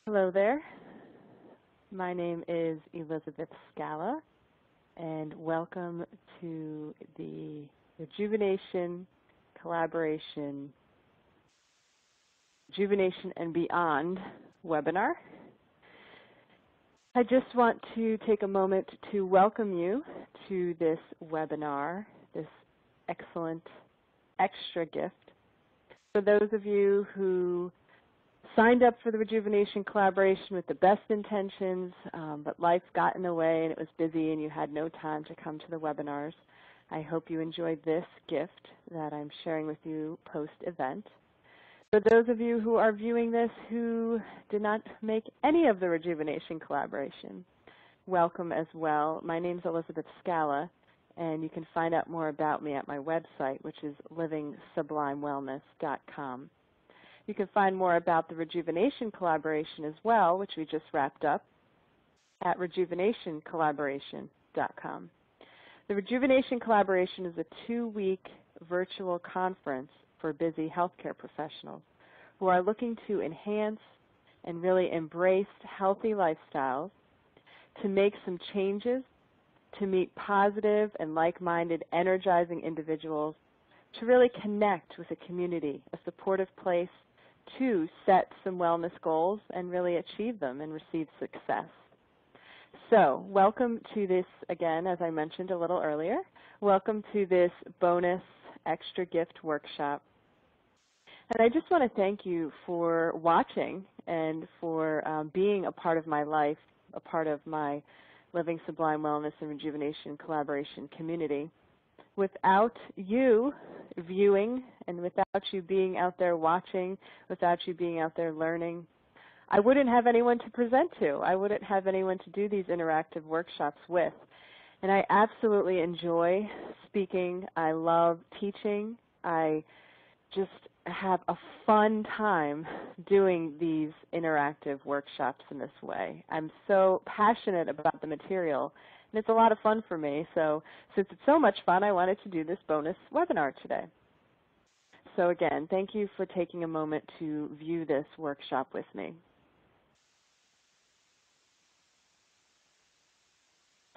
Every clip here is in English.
Hello there. My name is Elizabeth Scala, and welcome to the Rejuvenation, Collaboration, Rejuvenation and Beyond webinar. I just want to take a moment to welcome you to this webinar, this excellent extra gift. For those of you who signed up for the Rejuvenation Collaboration with the best intentions, but life got in the way and it was busy and you had no time to come to the webinars, I hope you enjoyed this gift that I'm sharing with you post-event. For those of you who are viewing this who did not make any of the Rejuvenation Collaboration, welcome as well. My name is Elizabeth Scala, and you can find out more about me at my website, which is livingsublimewellness.com. You can find more about the Rejuvenation Collaboration as well, which we just wrapped up, at rejuvenationcollaboration.com. The Rejuvenation Collaboration is a 2-week virtual conference for busy healthcare professionals who are looking to enhance and really embrace healthy lifestyles, to make some changes, to meet positive and like-minded, energizing individuals, to really connect with a community, a supportive place, to set some wellness goals and really achieve them and receive success. So, welcome to this, again, as I mentioned a little earlier, welcome to this bonus extra gift workshop. And I just want to thank you for watching and for being a part of my life, a part of my Living Sublime Wellness and Rejuvenation Collaboration community. Without you viewing and without you being out there watching, without you being out there learning, I wouldn't have anyone to present to. I wouldn't have anyone to do these interactive workshops with. And I absolutely enjoy speaking. I love teaching. I just have a fun time doing these interactive workshops in this way. I'm so passionate about the material, and it's a lot of fun for me. So since it's so much fun, I wanted to do this bonus webinar today. So again, thank you for taking a moment to view this workshop with me.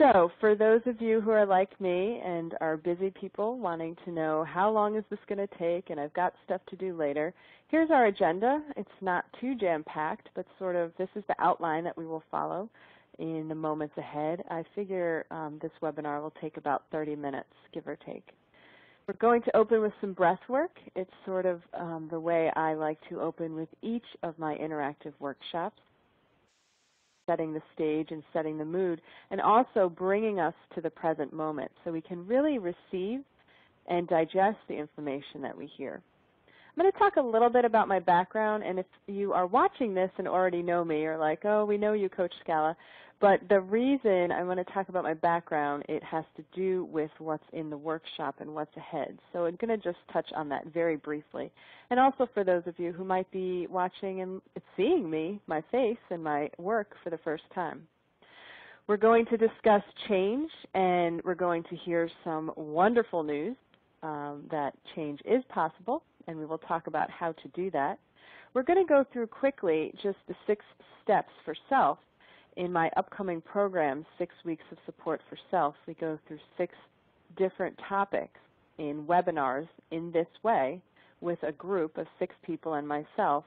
So for those of you who are like me and are busy people wanting to know how long is this going to take and I've got stuff to do later, here's our agenda. It's not too jam-packed, but sort of this is the outline that we will follow in the moments ahead. I figure this webinar will take about 30 minutes, give or take. We're going to open with some breath work. It's sort of the way I like to open with each of my interactive workshops, setting the stage and setting the mood, and also bringing us to the present moment so we can really receive and digest the information that we hear. I'm going to talk a little bit about my background, and if you are watching this and already know me, you're like, oh, we know you, Coach Scala, but the reason I want to talk about my background, it has to do with what's in the workshop and what's ahead. So I'm going to just touch on that very briefly. And also for those of you who might be watching and seeing me, my face, and my work for the first time. We're going to discuss change, and we're going to hear some wonderful news that change is possible, and we will talk about how to do that. We're going to go through quickly just the 6 steps for self. In my upcoming program, 6 Weeks of Support for Self, we go through 6 different topics in webinars in this way with a group of 6 people and myself,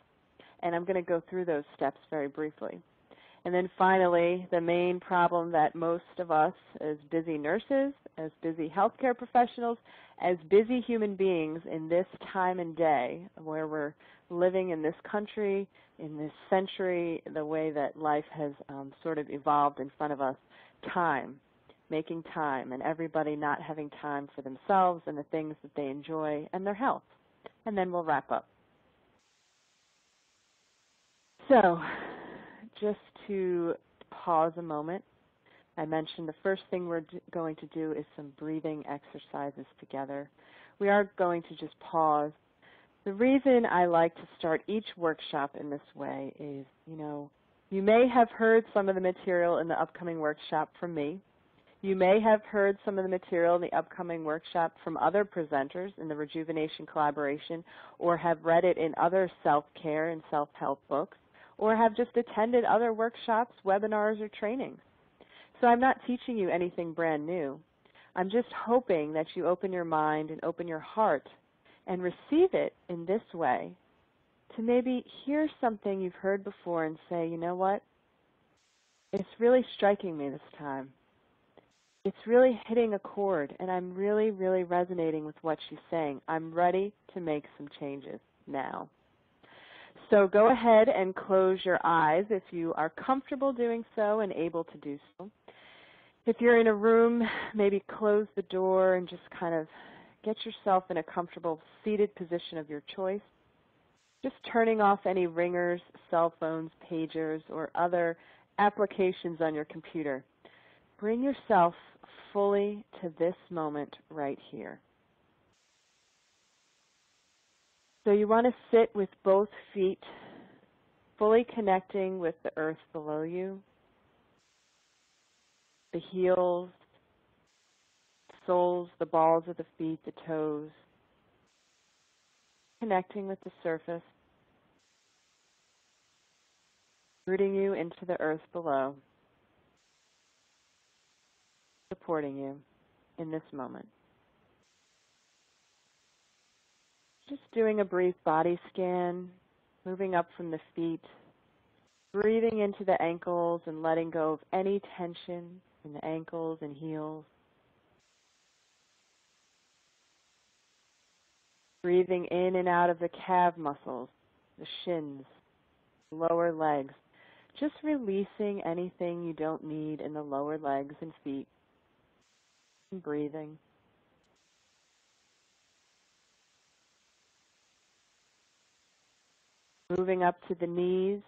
and I'm going to go through those steps very briefly. And then finally, the main problem that most of us as busy nurses, as busy healthcare professionals, as busy human beings in this time and day where we're living in this country, in this century, the way that life has sort of evolved in front of us, time, making time, and everybody not having time for themselves and the things that they enjoy and their health. And then we'll wrap up. So, just to pause a moment, I mentioned the first thing we're going to do is some breathing exercises together. We are going to just pause. The reason I like to start each workshop in this way is, you may have heard some of the material in the upcoming workshop from me. You may have heard some of the material in the upcoming workshop from other presenters in the Rejuvenation Collaboration, or have read it in other self-care and self-help books, or have just attended other workshops, webinars, or trainings. So I'm not teaching you anything brand new. I'm just hoping that you open your mind and open your heart and receive it in this way, to maybe hear something you've heard before and say, you know what, it's really striking me this time. It's really hitting a chord, and I'm really, really resonating with what she's saying. I'm ready to make some changes now. So go ahead and close your eyes if you are comfortable doing so and able to do so. If you're in a room, maybe close the door and just kind of get yourself in a comfortable seated position of your choice. Just turning off any ringers, cell phones, pagers, or other applications on your computer. Bring yourself fully to this moment right here. So you want to sit with both feet fully connecting with the earth below you, the heels, soles, the balls of the feet, the toes, connecting with the surface, rooting you into the earth below, supporting you in this moment. Just doing a brief body scan, moving up from the feet, breathing into the ankles and letting go of any tension in the ankles and heels. Breathing in and out of the calf muscles, the shins, lower legs. Just releasing anything you don't need in the lower legs and feet. And breathing. Moving up to the knees.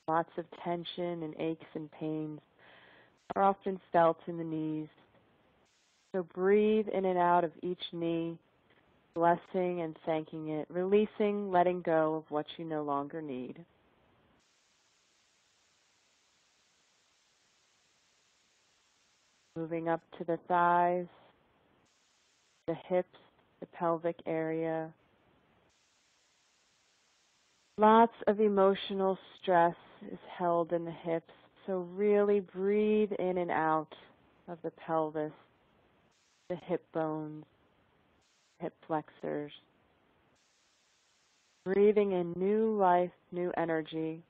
Lots of tension and aches and pains are often felt in the knees. So breathe in and out of each knee, blessing and thanking it, releasing, letting go of what you no longer need. Moving up to the thighs, the hips, the pelvic area. Lots of emotional stress is held in the hips, so really breathe in and out of the pelvis, the hip bones, hip flexors. Breathing in new life, new energy.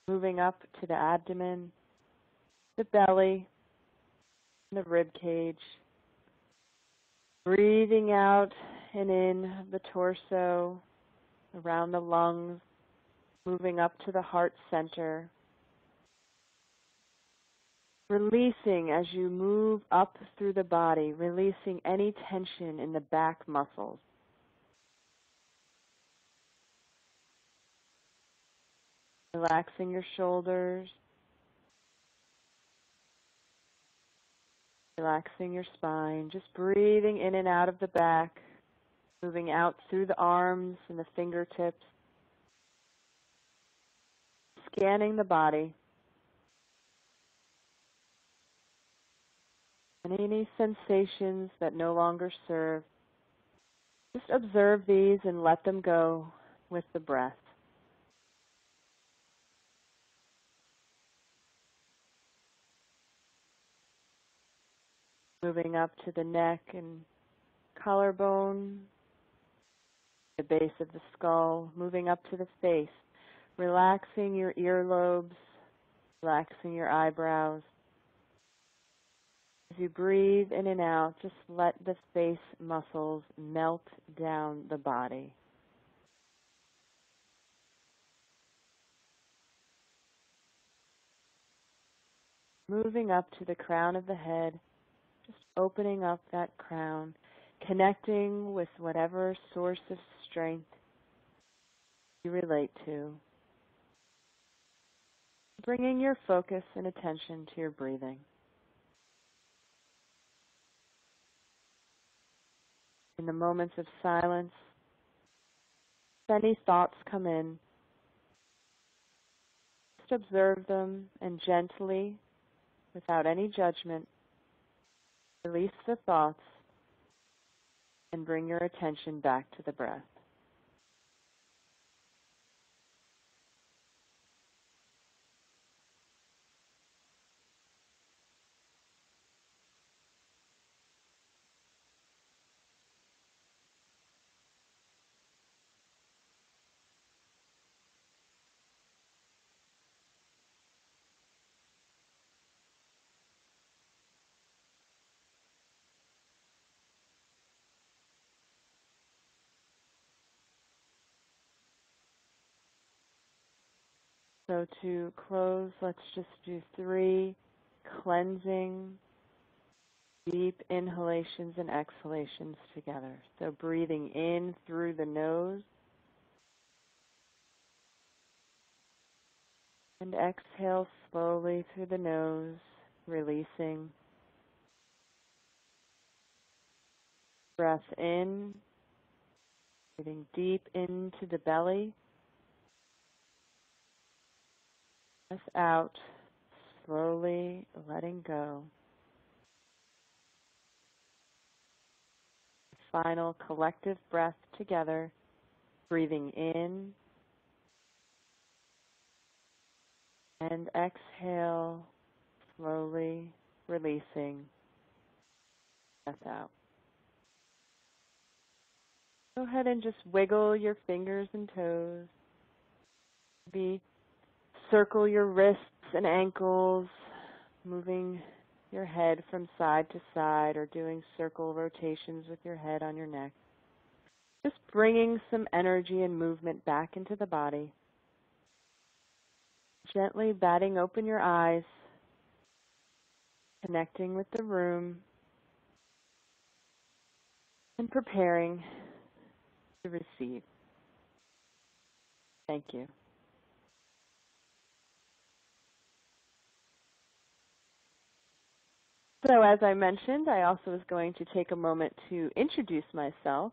Moving up to the abdomen, the belly, the rib cage. Breathing out and in the torso, around the lungs, moving up to the heart center. Releasing as you move up through the body, releasing any tension in the back muscles. Relaxing your shoulders, relaxing your spine, just breathing in and out of the back, moving out through the arms and the fingertips, scanning the body. And any sensations that no longer serve, just observe these and let them go with the breath. Moving up to the neck and collarbone, the base of the skull, moving up to the face, relaxing your earlobes, relaxing your eyebrows. As you breathe in and out, just let the face muscles melt down the body. Moving up to the crown of the head, just opening up that crown, connecting with whatever source of strength you relate to. Bringing your focus and attention to your breathing. In the moments of silence, if any thoughts come in, just observe them and gently, without any judgment, Release the thoughts and bring your attention back to the breath. So to close, let's just do 3 cleansing, deep inhalations and exhalations together. So breathing in through the nose and exhale slowly through the nose, releasing. Breath in, breathing deep into the belly. Breath out, slowly letting go. Final collective breath together, breathing in and exhale, slowly releasing. Breath out. Go ahead and just wiggle your fingers and toes. Maybe circle your wrists and ankles, moving your head from side to side or doing circle rotations with your head on your neck. Just bringing some energy and movement back into the body. Gently batting open your eyes, connecting with the room, and preparing to receive. Thank you. So as I mentioned, I also was going to take a moment to introduce myself.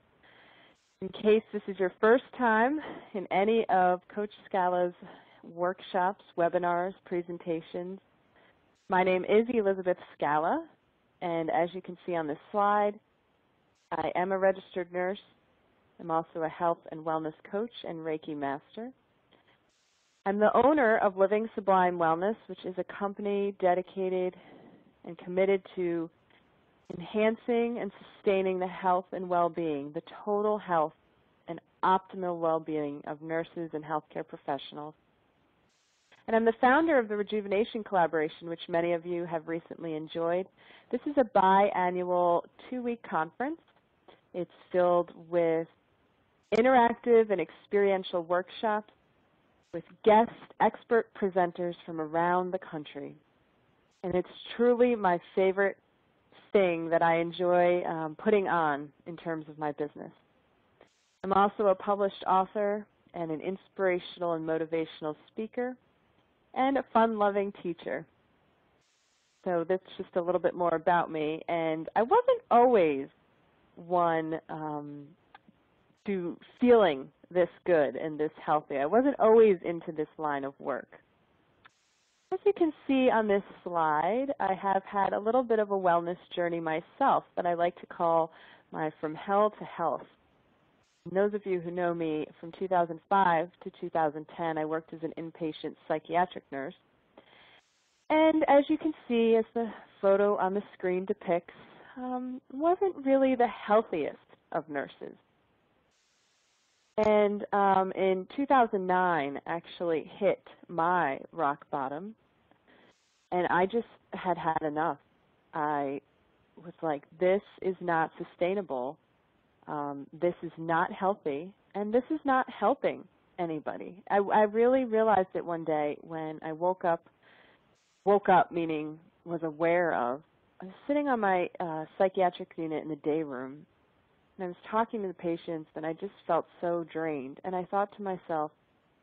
In case this is your first time in any of Coach Scala's workshops, webinars, presentations, my name is Elizabeth Scala, and as you can see on this slide, I am a registered nurse. I'm also a health and wellness coach and Reiki master. I'm the owner of Living Sublime Wellness, which is a company dedicated and committed to enhancing and sustaining the health and well-being, the total health and optimal well-being of nurses and healthcare professionals. And I'm the founder of the Rejuvenation collaboration, which many of you have recently enjoyed. This is a biannual 2-week conference. It's filled with interactive and experiential workshops with guest expert presenters from around the country. And it's truly my favorite thing that I enjoy putting on in terms of my business. I'm also a published author and an inspirational and motivational speaker and a fun-loving teacher. So that's just a little bit more about me. And I wasn't always one to feeling this good and this healthy. I wasn't always into this line of work. As you can see on this slide, I have had a little bit of a wellness journey myself that I like to call my From Hell to Health. And those of you who know me, from 2005 to 2010, I worked as an inpatient psychiatric nurse. And as you can see, as the photo on the screen depicts, wasn't really the healthiest of nurses. And in 2009, actually hit my rock bottom, and I just had enough. I was like, this is not sustainable, this is not healthy, and this is not helping anybody. I really realized it one day when I woke up meaning was aware of, I was sitting on my psychiatric unit in the day room, and I was talking to the patients, and I just felt so drained. And I thought to myself,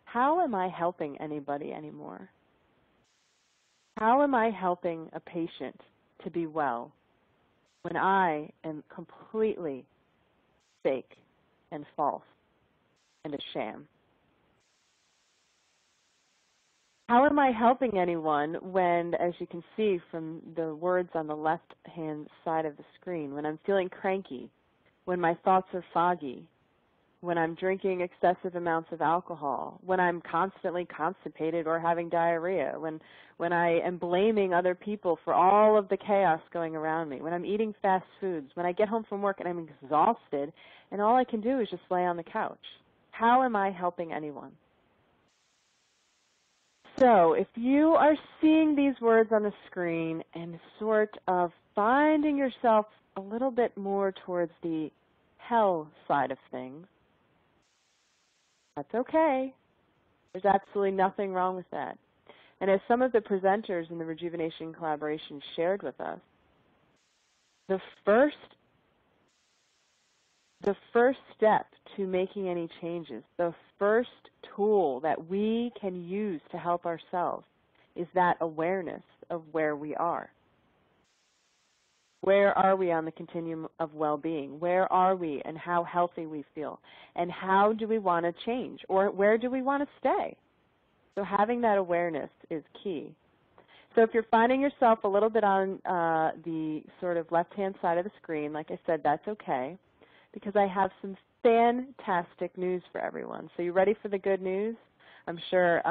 how am I helping anybody anymore? How am I helping a patient to be well when I am completely fake and false and a sham? How am I helping anyone when, as you can see from the words on the left-hand side of the screen, when I'm feeling cranky, when my thoughts are foggy, when I'm drinking excessive amounts of alcohol, when I'm constantly constipated or having diarrhea, when I am blaming other people for all of the chaos going around me, when I'm eating fast foods, when I get home from work and I'm exhausted and all I can do is just lay on the couch? How am I helping anyone? So if you are seeing these words on the screen and sort of finding yourself a little bit more towards the hell side of things, that's okay. There's absolutely nothing wrong with that. And as some of the presenters in the Rejuvenation collaboration shared with us, the first step to making any changes, the first tool that we can use to help ourselves is that awareness of where we are. Where are we on the continuum of well-being? Where are we and how healthy we feel? And how do we want to change? Or where do we want to stay? So having that awareness is key. So if you're finding yourself a little bit on the sort of left-hand side of the screen, like I said, that's okay, because I have some fantastic news for everyone. So you ready for the good news? I'm sure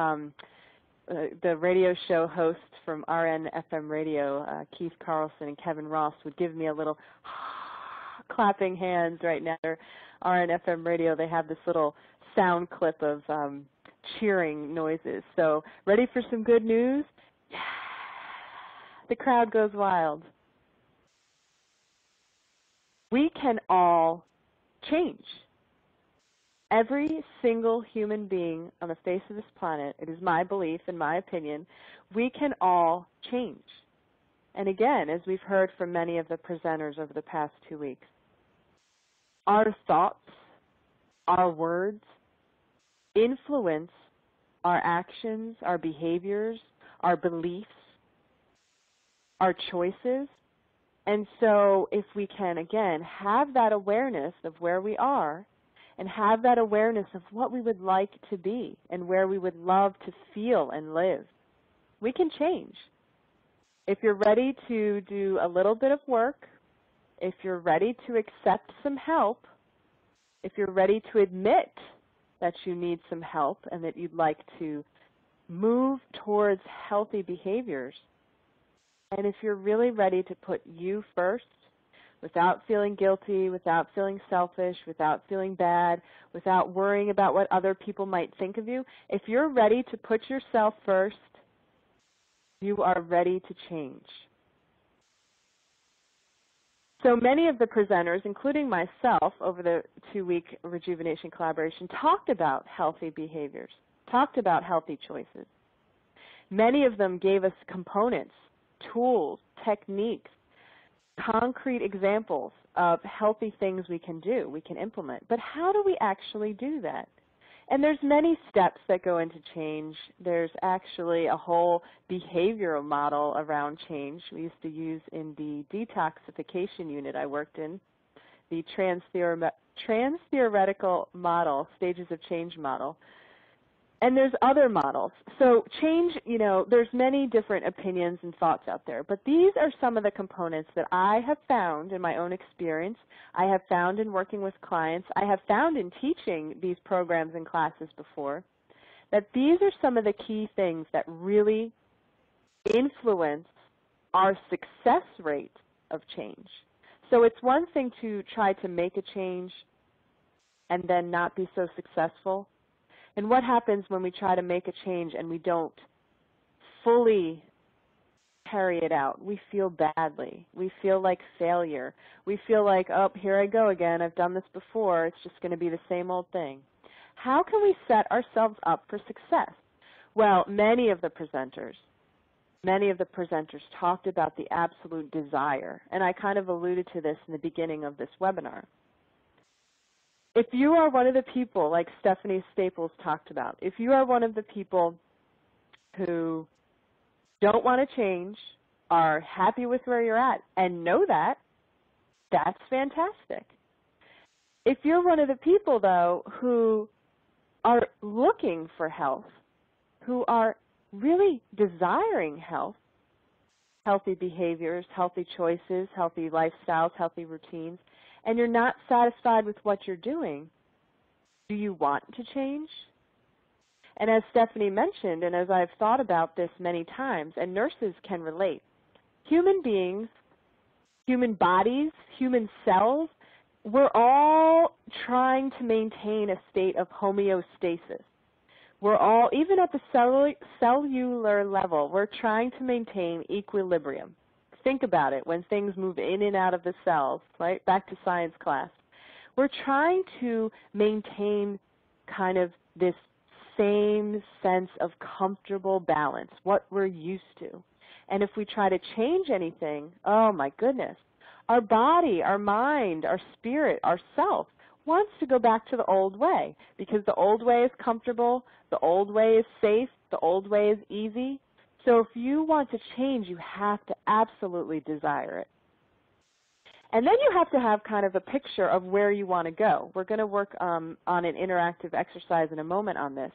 the radio show hosts from RN-FM radio, Keith Carlson and Kevin Ross, would give me a little clapping hands right now. RN-FM radio, they have this little sound clip of cheering noises. So ready for some good news? Yeah. The crowd goes wild. We can all change. Every single human being on the face of this planet, it is my belief and my opinion, we can all change. And again, as we've heard from many of the presenters over the past 2 weeks, our thoughts, our words influence our actions, our behaviors, our beliefs, our choices. And so if we can, again, have that awareness of where we are and have that awareness of what we would like to be and where we would love to feel and live, we can change. If you're ready to do a little bit of work, if you're ready to accept some help, if you're ready to admit that you need some help and that you'd like to move towards healthy behaviors, and if you're really ready to put you first, without feeling guilty, without feeling selfish, without feeling bad, without worrying about what other people might think of you, if you're ready to put yourself first, you are ready to change. So many of the presenters, including myself, over the 2-week Rejuvenation collaboration, talked about healthy behaviors, talked about healthy choices. Many of them gave us components, tools, techniques, concrete examples of healthy things we can do, we can implement. But how do we actually do that? And there's many steps that go into change. There's actually a whole behavioral model around change we used to use in the detoxification unit I worked in, the trans-theoretical model, stages of change model. And there's other models. So change, there's many different opinions and thoughts out there, but these are some of the components that I have found in my own experience, I have found in working with clients, I have found in teaching these programs and classes before, that these are some of the key things that really influence our success rate of change. So it's one thing to try to make a change and then not be so successful. And what happens when we try to make a change and we don't fully carry it out? We feel badly. We feel like failure. We feel like, oh, here I go again. I've done this before. It's just going to be the same old thing. How can we set ourselves up for success? Well, many of the presenters talked about the absolute desire, and I kind of alluded to this in the beginning of this webinar. If you are one of the people, like Stephanie Staples talked about, if you are one of the people who don't want to change, are happy with where you're at, and know that, that's fantastic. If you're one of the people, though, who are looking for health, who are really desiring health, healthy behaviors, healthy choices, healthy lifestyles, healthy routines, and you're not satisfied with what you're doing, do you want to change? And as Stephanie mentioned, and as I've thought about this many times, and nurses can relate, human beings, human bodies, human cells, we're all trying to maintain a state of homeostasis. We're all, even at the cellular level, we're trying to maintain equilibrium. Think about it when things move in and out of the cells, right? Back to science class. We're trying to maintain kind of this same sense of comfortable balance, what we're used to. And if we try to change anything, oh my goodness, our body, our mind, our spirit, our self wants to go back to the old way because the old way is comfortable, the old way is safe, the old way is easy. So if you want to change, you have to absolutely desire it. And then you have to have kind of a picture of where you want to go. We're going to work on an interactive exercise in a moment on this.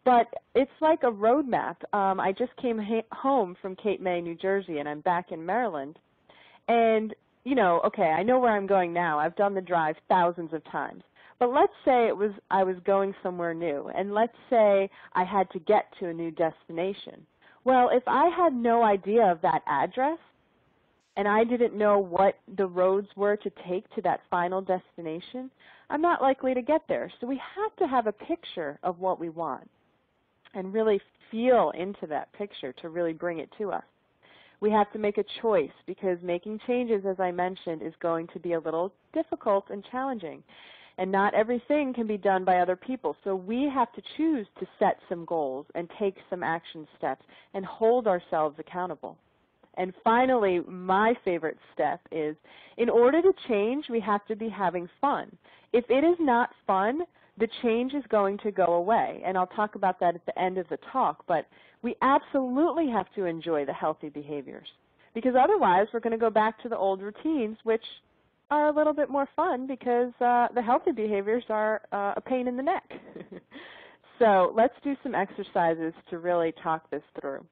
But it's like a roadmap. I just came home from Cape May, New Jersey, and I'm back in Maryland. And, you know, okay, I know where I'm going now. I've done the drive thousands of times. But let's say I was going somewhere new, and let's say I had to get to a new destination. Well, if I had no idea of that address, and I didn't know what the roads were to take to that final destination, I'm not likely to get there. So we have to have a picture of what we want and really feel into that picture to really bring it to us. We have to make a choice because making changes, as I mentioned, is going to be a little difficult and challenging. And not everything can be done by other people. So we have to choose to set some goals and take some action steps and hold ourselves accountable. And finally, my favorite step is, in order to change, we have to be having fun. If it is not fun, the change is going to go away. And I'll talk about that at the end of the talk. But we absolutely have to enjoy the healthy behaviors, because otherwise we're going to go back to the old routines, which are a little bit more fun because the healthy behaviors are a pain in the neck. So let's do some exercises to really talk this through.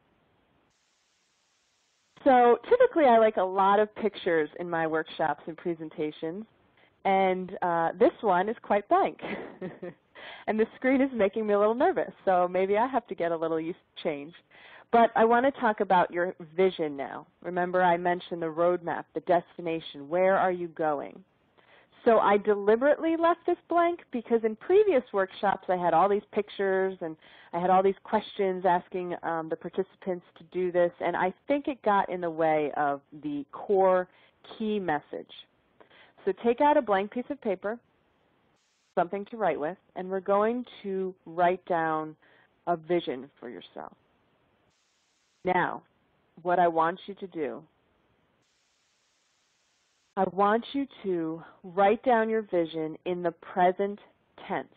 So typically I like a lot of pictures in my workshops and presentations, and this one is quite blank. And the screen is making me a little nervous, so maybe I have to get a little used to change. But I want to talk about your vision now. Remember I mentioned the roadmap, the destination. Where are you going? So I deliberately left this blank because in previous workshops I had all these pictures and I had all these questions asking the participants to do this, and I think it got in the way of the core key message. So take out a blank piece of paper, something to write with, and we're going to write down a vision for yourself. Now, what I want you to do, I want you to write down your vision in the present tense.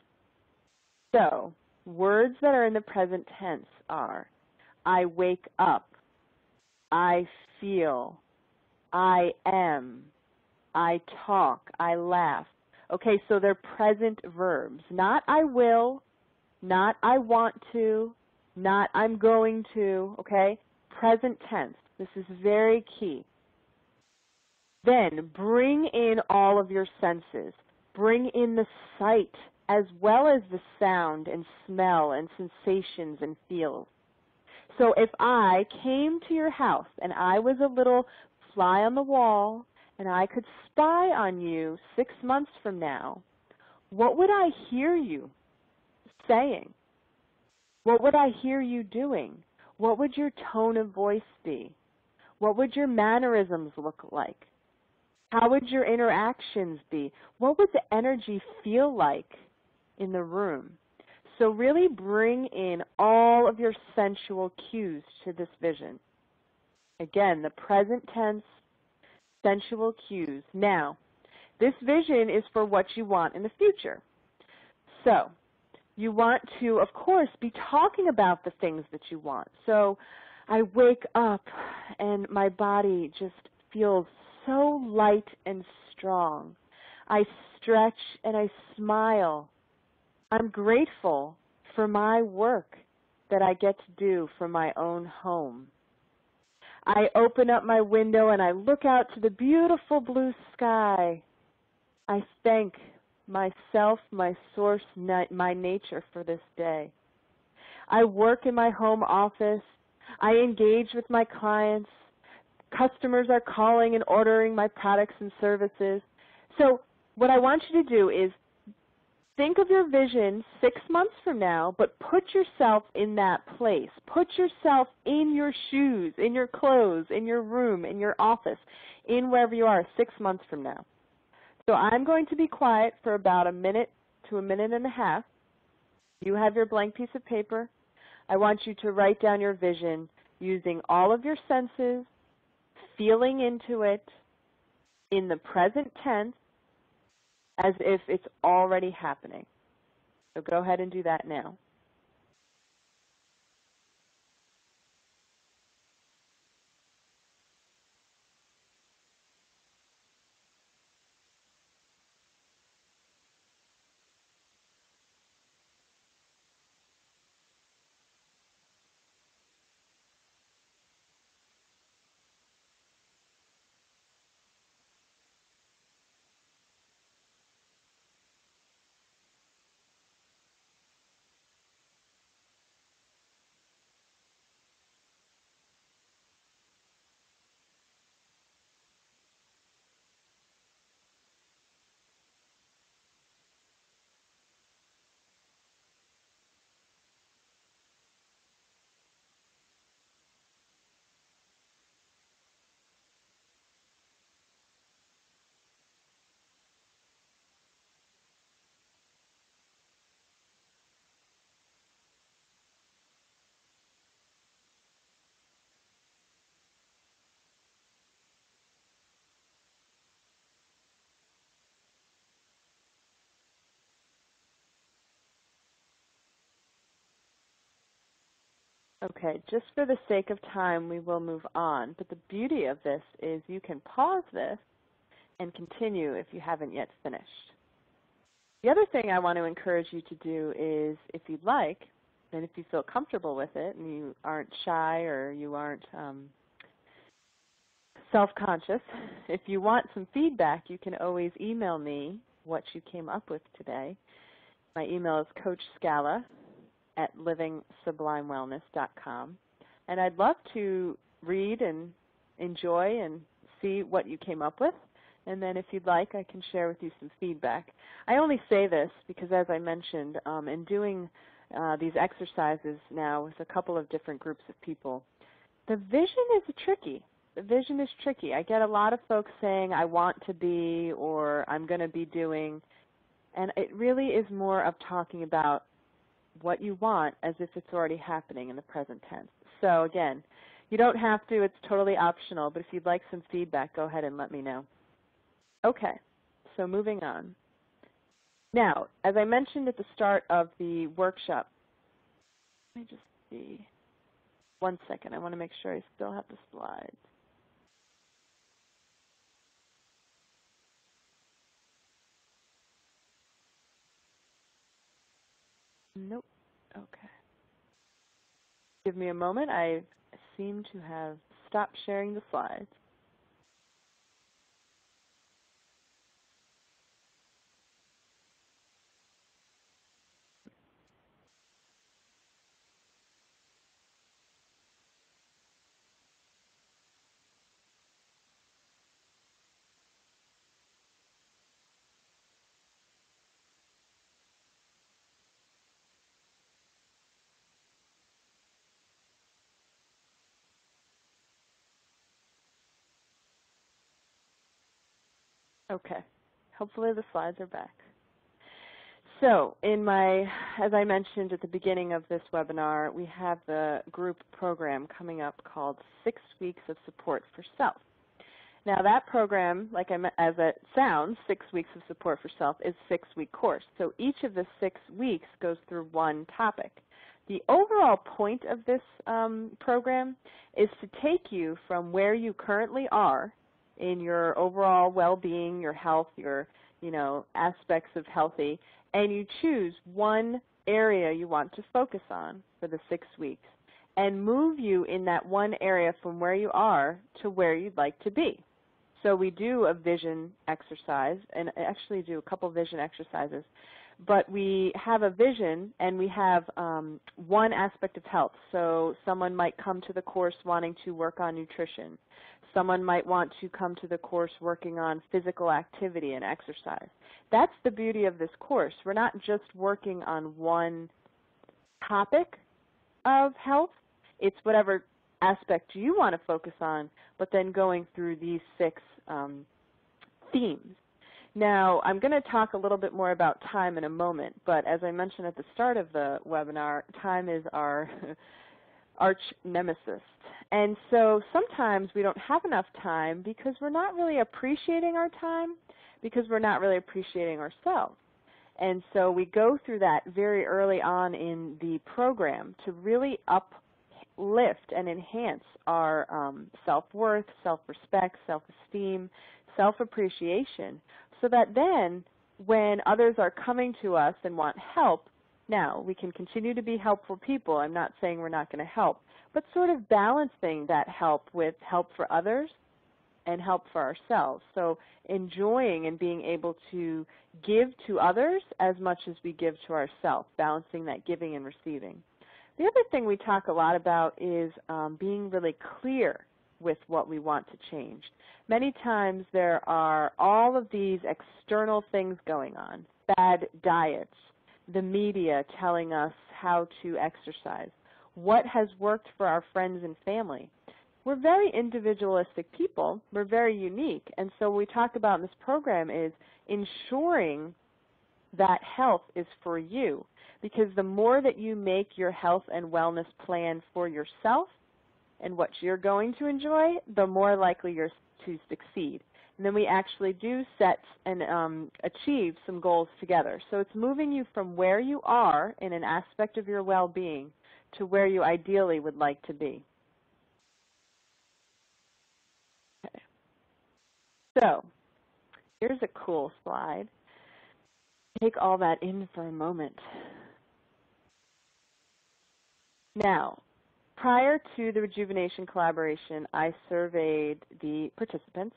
So, words that are in the present tense are, I wake up, I feel, I am, I talk, I laugh. Okay, so they're present verbs, not I will, not I want to, not I'm going to, okay? Present tense. This is very key. Then bring in all of your senses. Bring in the sight as well as the sound and smell and sensations and feels. So if I came to your house and I was a little fly on the wall and I could spy on you 6 months from now, what would I hear you saying? What would I hear you doing? What would your tone of voice be? What would your mannerisms look like? How would your interactions be? What would the energy feel like in the room? So really bring in all of your sensual cues to this vision. Again, the present tense, sensual cues. Now, this vision is for what you want in the future. So, you want to, of course, be talking about the things that you want. So, I wake up and my body just feels so light and strong. I stretch and I smile. I'm grateful for my work. that I get to do from my own home. I open up my window and I look out to the beautiful blue sky. I thank myself, my source, my nature for this day. I work in my home office. I engage with my clients. Customers are calling and ordering my products and services. So what I want you to do is think of your vision 6 months from now, but put yourself in that place. Put yourself in your shoes, in your clothes, in your room, in your office, in wherever you are 6 months from now. So I'm going to be quiet for about a minute to a minute and a half. You have your blank piece of paper. I want you to write down your vision using all of your senses, feeling into it in the present tense as if it's already happening. So go ahead and do that now. Okay, just for the sake of time, we will move on. But the beauty of this is you can pause this and continue if you haven't yet finished. The other thing I want to encourage you to do is, if you'd like, and if you feel comfortable with it and you aren't shy or you aren't self-conscious, if you want some feedback, you can always email me what you came up with today. My email is coachscala@livingsublimewellness.com. And I'd love to read and enjoy and see what you came up with. And then if you'd like, I can share with you some feedback. I only say this because, as I mentioned, in doing these exercises now with a couple of different groups of people, the vision is tricky. The vision is tricky. I get a lot of folks saying, I want to be, or I'm going to be doing. And it really is more of talking about what you want as if it's already happening in the present tense. So again, you don't have to. It's totally optional. But if you'd like some feedback, go ahead and let me know. Okay, so moving on. Now, as I mentioned at the start of the workshop, let me just see. 1 second. I want to make sure I still have the slides. Nope. Okay. Give me a moment. I seem to have stopped sharing the slides. Okay. Hopefully the slides are back. So as I mentioned at the beginning of this webinar, we have the group program coming up called 6 Weeks of Support for Self. Now that program, as it sounds, 6 Weeks of Support for Self, is a 6-week course. So each of the 6 weeks goes through one topic. The overall point of this program is to take you from where you currently are in your overall well-being, your health, your aspects of healthy, and you choose one area you want to focus on for the 6 weeks and move you in that one area from where you are to where you'd like to be. So we do a vision exercise, and actually do a couple vision exercises, but we have a vision and we have one aspect of health. So someone might come to the course wanting to work on nutrition. Someone might want to come to the course working on physical activity and exercise. That's the beauty of this course. We're not just working on one topic of health. It's whatever aspect you want to focus on, but then going through these 6 themes. Now, I'm going to talk a little bit more about time in a moment, but as I mentioned at the start of the webinar, time is our arch nemesis. And so sometimes we don't have enough time because we're not really appreciating our time, because we're not really appreciating ourselves. And so we go through that very early on in the program to really uplift and enhance our self-worth, self-respect, self-esteem, self-appreciation, so that then when others are coming to us and want help, now we can continue to be helpful people. I'm not saying we're not going to help, but sort of balancing that help with help for others and help for ourselves. So enjoying and being able to give to others as much as we give to ourselves, balancing that giving and receiving. The other thing we talk a lot about is being really clear with what we want to change. Many times there are all of these external things going on, bad diets, the media telling us how to exercise, what has worked for our friends and family. We're very individualistic people. We're very unique. And so what we talk about in this program is ensuring that health is for you, because the more that you make your health and wellness plan for yourself and what you're going to enjoy, the more likely you're to succeed. And then we actually do set and achieve some goals together. So it's moving you from where you are in an aspect of your well-being to where you ideally would like to be. Okay. So here's a cool slide. Take all that in for a moment. Now, prior to the Rejuvenation collaboration, I surveyed the participants.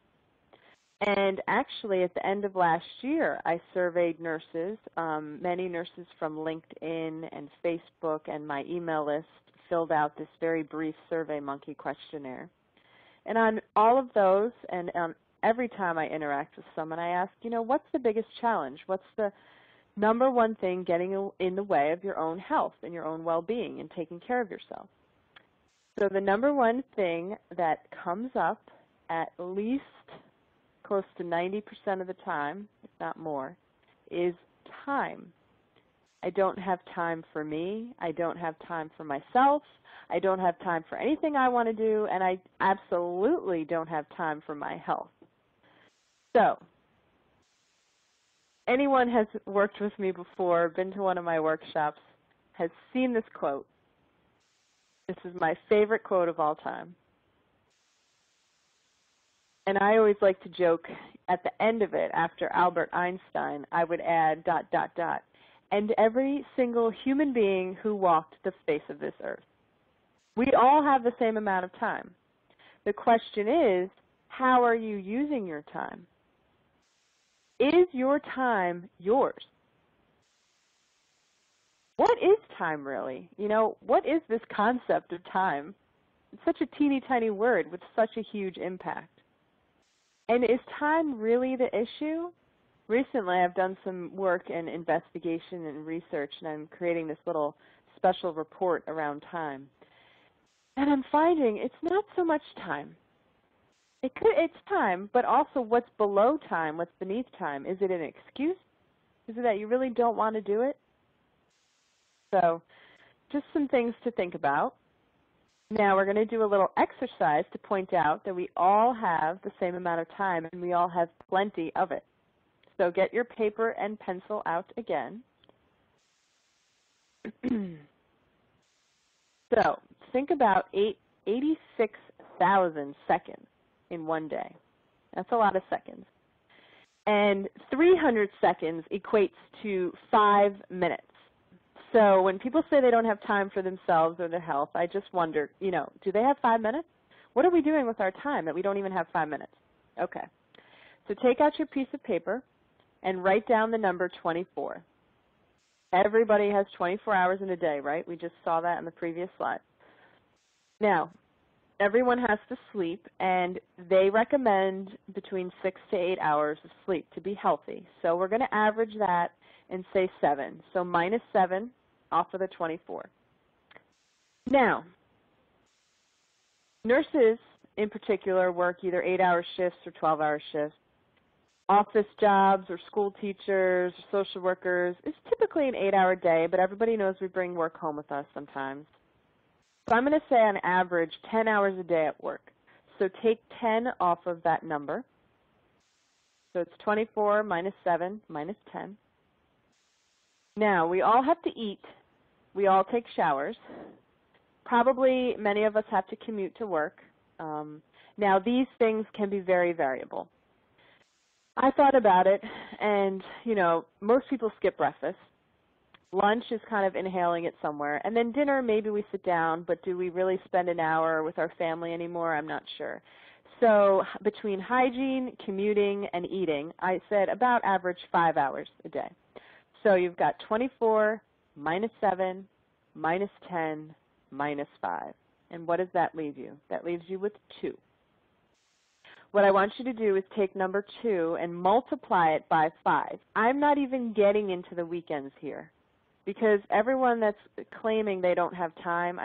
And actually, at the end of last year, I surveyed nurses, many nurses from LinkedIn and Facebook and my email list filled out this very brief SurveyMonkey questionnaire. And on all of those, and every time I interact with someone, I ask, what's the biggest challenge? What's the number one thing getting in the way of your own health and your own well-being and taking care of yourself? So the number one thing that comes up at least close to 90% of the time, if not more, is time. I don't have time for me. I don't have time for myself. I don't have time for anything I want to do, and I absolutely don't have time for my health. So anyone has worked with me before, been to one of my workshops, has seen this quote. This is my favorite quote of all time. And I always like to joke at the end of it, after Albert Einstein, I would add ... and every single human being who walked the face of this earth. We all have the same amount of time. The question is, how are you using your time? Is your time yours? What is time really? What is this concept of time? It's such a teeny tiny word with such a huge impact. And is time really the issue? Recently I've done some work and investigation and research, and I'm creating this little special report around time. And I'm finding it's not so much time. It's time, but also what's below time, what's beneath time. Is it an excuse? Is it that you really don't want to do it? So just some things to think about. Now we're going to do a little exercise to point out that we all have the same amount of time and we all have plenty of it. So get your paper and pencil out again. So think about 86,000 seconds in one day. That's a lot of seconds. And 300 seconds equates to 5 minutes. So when people say they don't have time for themselves or their health, I just wonder, do they have 5 minutes? What are we doing with our time that we don't even have 5 minutes? Okay. So take out your piece of paper and write down the number 24. Everybody has 24 hours in a day, right? We just saw that in the previous slide. Now, everyone has to sleep, and they recommend between 6 to 8 hours of sleep to be healthy. So we're going to average that and say 7. So minus 7 off of the 24. Now, nurses in particular work either 8-hour shifts or 12-hour shifts. Office jobs or school teachers or social workers is typically an 8-hour day, but everybody knows we bring work home with us sometimes. So I'm going to say on average 10 hours a day at work. So take 10 off of that number. So it's 24 minus 7 minus 10. Now, we all have to eat. We all take showers. Probably many of us have to commute to work. Now, these things can be very variable. I thought about it, and, most people skip breakfast. Lunch is kind of inhaling it somewhere. And then dinner, maybe we sit down, but do we really spend an hour with our family anymore? I'm not sure. So between hygiene, commuting, and eating, I said about average 5 hours a day. So you've got 24 minus 7 minus 10 minus 5. And what does that leave you? That leaves you with 2. What I want you to do is take number 2 and multiply it by 5. I'm not even getting into the weekends here because everyone that's claiming they don't have time,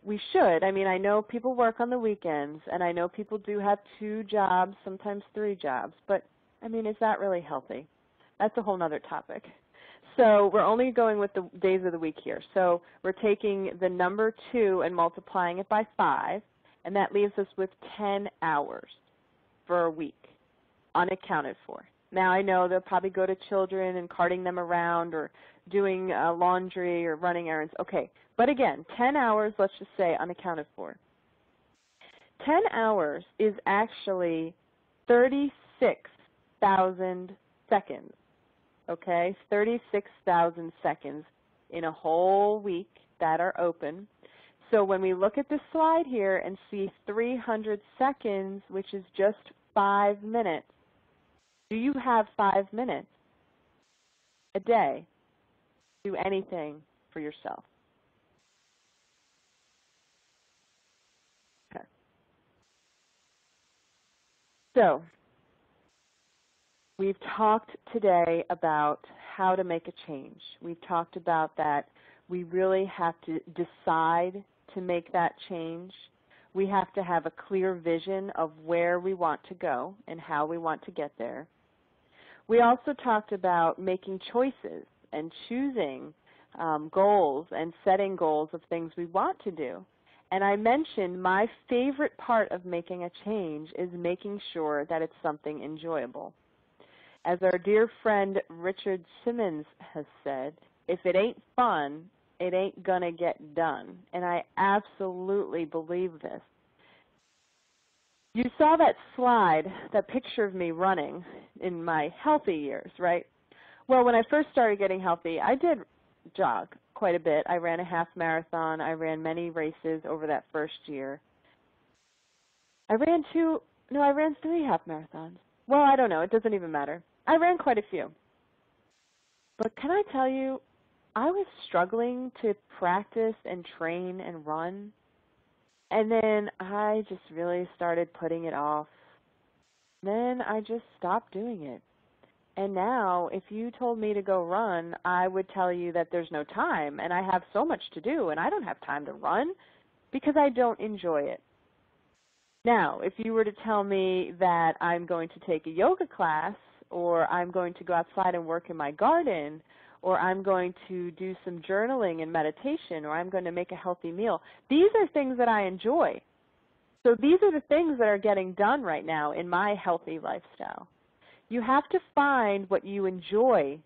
we should. I know people work on the weekends, and I know people do have 2 jobs, sometimes 3 jobs, but, is that really healthy? That's a whole other topic. So we're only going with the days of the week here. So we're taking the number 2 and multiplying it by 5. And that leaves us with 10 hours for a week, unaccounted for. Now, I know they'll probably go to children and carting them around or doing laundry or running errands. Okay, but again, 10 hours, let's just say, unaccounted for. 10 hours is actually 36,000 seconds, okay? 36,000 seconds in a whole week that are open. So when we look at this slide here and see 300 seconds, which is just 5 minutes, do you have 5 minutes a day to do anything for yourself? Okay. So we've talked today about how to make a change. We've talked about that we really have to decide to make that change. We have to have a clear vision of where we want to go and how we want to get there. We also talked about making choices and choosing goals and setting goals of things we want to do. And I mentioned my favorite part of making a change is making sure that it's something enjoyable. As our dear friend Richard Simmons has said, if it ain't fun, it ain't gonna get done. And I absolutely believe this. You saw that slide, that picture of me running in my healthy years, right? Well, when I first started getting healthy, I did jog quite a bit. I ran a half marathon. I ran many races over that first year. I ran 3 half marathons. Well, I don't know. It doesn't even matter. I ran quite a few. But can I tell you, I was struggling to practice and train and run, and then I just really started putting it off. Then I just stopped doing it. And now, if you told me to go run, I would tell you that there's no time, and I have so much to do, and I don't have time to run because I don't enjoy it. Now, if you were to tell me that I'm going to take a yoga class, or I'm going to go outside and work in my garden, or I'm going to do some journaling and meditation, or I'm going to make a healthy meal. These are things that I enjoy. So these are the things that are getting done right now in my healthy lifestyle. You have to find what you enjoy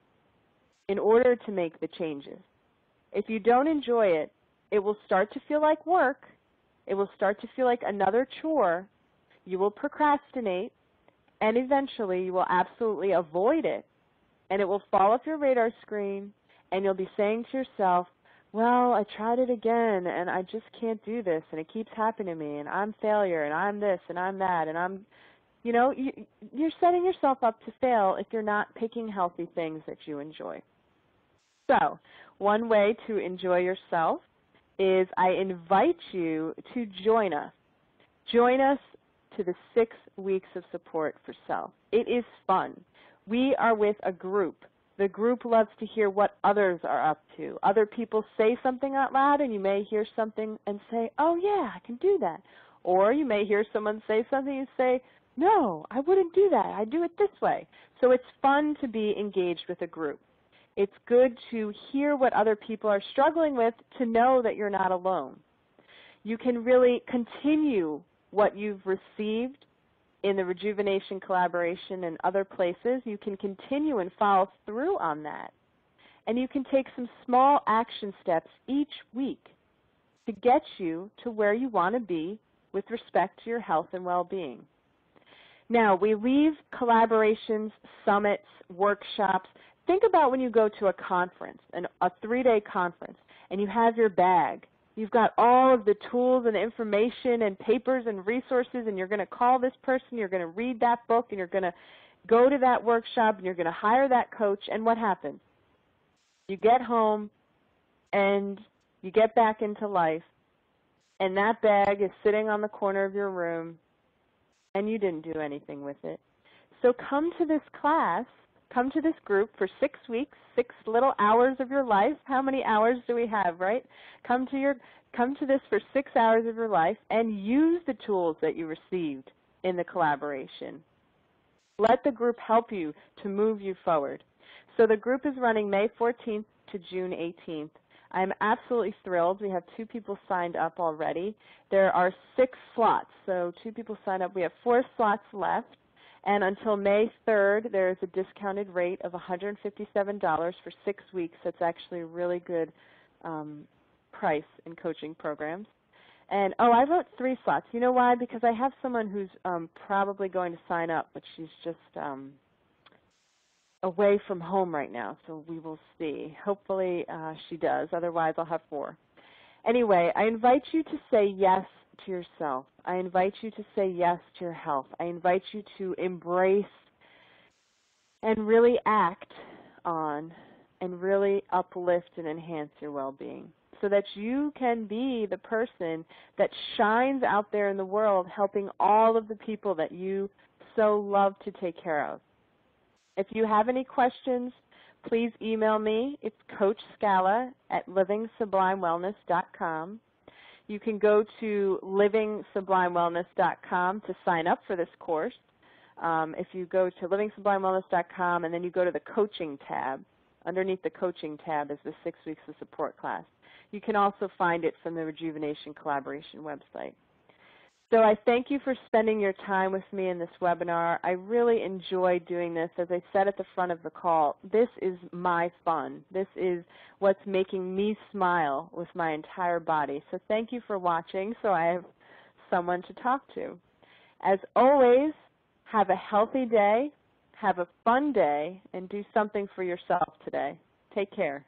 in order to make the changes. If you don't enjoy it, it will start to feel like work. It will start to feel like another chore. You will procrastinate, and eventually you will absolutely avoid it. And it will fall off your radar screen, And you'll be saying to yourself, well, I tried it again, and I just can't do this, and it keeps happening to me, and I'm failure, and I'm this, and I'm that, and I'm, you're setting yourself up to fail if you're not picking healthy things that you enjoy. So one way to enjoy yourself is I invite you to join us. Join us to the 6 weeks of support for self. It is fun. We are with a group. The group loves to hear what others are up to. Other people say something out loud, and you may hear something and say, oh, yeah, I can do that. Or you may hear someone say something and say, no, I wouldn't do that. I do it this way. So it's fun to be engaged with a group. It's good to hear what other people are struggling with to know that you're not alone. You can really continue what you've received in the Rejuvenation collaboration and other places. You can continue and follow through on that. And you can take some small action steps each week to get you to where you want to be with respect to your health and well-being. Now, we leave collaborations, summits, workshops. Think about when you go to a conference, a 3-day conference, and you have your bag. You've got all of the tools and information and papers and resources, and you're going to call this person, you're going to read that book, and you're going to go to that workshop, and you're going to hire that coach, and what happens? You get home, and you get back into life, and that bag is sitting on the corner of your room, and you didn't do anything with it. So come to this class, come to this group for 6 weeks, 6 little hours of your life. How many hours do we have, right? Come to this for 6 hours of your life and use the tools that you received in the collaboration. Let the group help you to move you forward. So the group is running May 14th to June 18th. I'm absolutely thrilled. We have 2 people signed up already. There are 6 slots, so 2 people signed up. We have 4 slots left. And until May 3rd, there is a discounted rate of $157 for 6 weeks. That's actually a really good price in coaching programs. And, I wrote 3 slots. You know why? Because I have someone who's probably going to sign up, but she's just away from home right now, so we will see. Hopefully she does. Otherwise, I'll have 4. Anyway, I invite you to say yes to yourself. I invite you to say yes to your health. I invite you to embrace and really act on and really uplift and enhance your well-being so that you can be the person that shines out there in the world helping all of the people that you so love to take care of. If you have any questions, please email me. It's Coach Scala at livingsublimewellness.com. You can go to livingsublimewellness.com to sign up for this course. If you go to livingsublimewellness.com and then you go to the coaching tab, underneath the coaching tab is the 6 weeks of support class. You can also find it from the Rejuvenation Collaboration website. So I thank you for spending your time with me in this webinar. I really enjoy doing this. As I said at the front of the call, this is my fun. This is what's making me smile with my entire body. So thank you for watching so I have someone to talk to. As always, have a healthy day, have a fun day, and do something for yourself today. Take care.